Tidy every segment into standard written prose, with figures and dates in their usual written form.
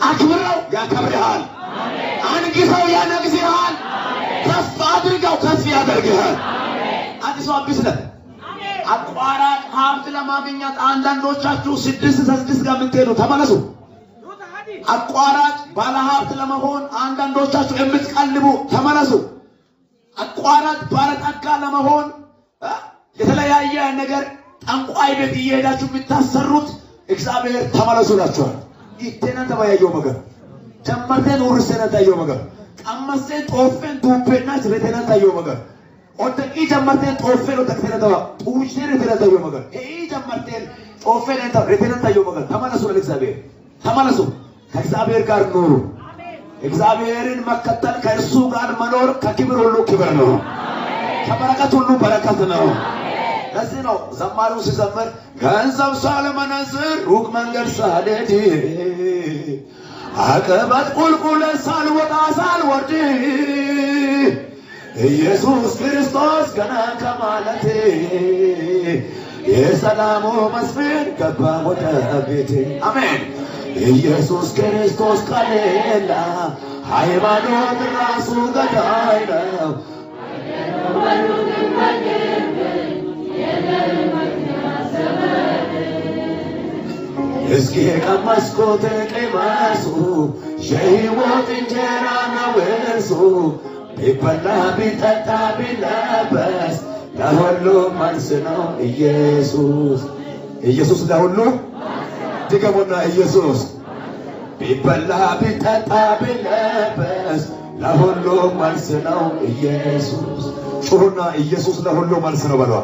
አክብረው ያከብርሃል። አንግሰው ያነግስሃል። ከፍ አድርገው ከፍ ያደርግሃል። አዲስ አብስለት አቋራጭ ሀብት ለማግኘት አንዳንዶቻችሁ 6 ጋር የምትሄዱ ተመለሱ። አቋራጭ ባለ ሀብት ለመሆን አንዳንዶቻችሁ የምትቀልቡ ተመለሱ። አቋራጭ ባለጠጋ ለመሆን የተለያየ ነገር ጠንቋይ ቤት እየሄዳችሁ የምታሰሩት እግዚአብሔር ተመለሱ ናችኋል። ይተና ተባያየው መገር ጀመርተን ወርሰና ታየው መገር ቀመሰን ጦፈን ዱፔና ስለተና ታየው መገር ኦተቂ ጀመርተን ጦፈን ወተከተና ተባ ጡሽን ተና ታየው መገር ጀመርተን ጦፈን ተና ታየው መገር ተመለሱ ለእግዚአብሔር ተመለሱ። ከእግዚአብሔር ጋር ኑሩ። እግዚአብሔርን መከተል ከእርሱ ጋር መኖር ከክብር ሁሉ ክብር ነው። ከበረከት ሁሉ በረከት ነው። ለዚህ ነው ዘማሪው ሲዘምር ገንዘብ ሳልመነዝር ሩቅ መንገድ ሳልሄድ አቀበት ቁልቁለት ሳልወጣ ሳልወርድ ኢየሱስ ክርስቶስ ገና ከማለቴ የሰላሙ መስፍን ገባ ወደ ቤቴ። አሜን። ኢየሱስ ክርስቶስ ከሌላ ሃይማኖት ራሱ ገዳይ ነው። እስኪ ቀመስኩት ቅመሱ የሕይወት እንጀራ ነው እርሱ ቢበላ ቢጠጣ ቢለበስ ለሁሉ መልስ ነው ኢየሱስ። ኢየሱስ ለሁሉ ድገሙና ኢየሱስ ቢበላ ቢጠጣ ቢለበስ ለሁሉ መልስ ነው ኢየሱስ። ጩሁና ኢየሱስ ለሁሉ መልስ ነው በሏ።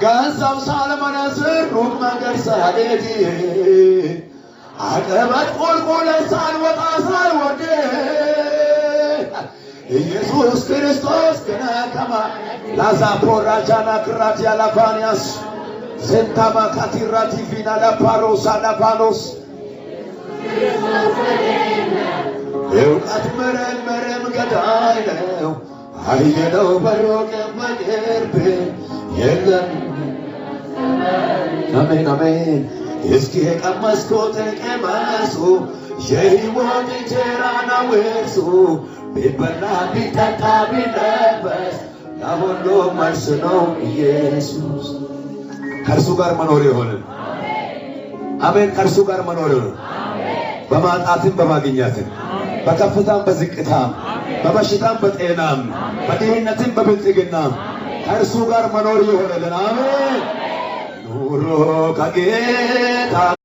ገንዘብ ሳልመነዝር ሩቅ መንገድ ሳልሄድ አቀበት ቁልቁለት ሳልወጣ ሳልወርድ ኢየሱስ ክርስቶስ ገና ከማ ላዛፖራ ጃና ክራት ያላፋንያስ ዘንታማ ካቲራቲ ፊና ላፓሮስ አላፋኖስ እውቀት መረም ገዳይ ነው አየነው በሩቅ በቅርብ የለም። አሜን አሜን። እስኪ ቀመስኩት ቅመሱ የሕይወት እንጀራ ነው እርሱ ቢበላ ቢጠጣ ቢለበስ ለሁሉ መልስ ነው ኢየሱስ። ከእርሱ ጋር መኖር ይሆንን። አሜን። ከእርሱ ጋር መኖር ይሆንን። በማጣትም በማግኘትም በከፍታም በዝቅታም በበሽታም በጤናም በድህነትም በብልጽግናም ከእርሱ ጋር መኖር ይሆንልን። አሜን። ኑሮ ከጌታ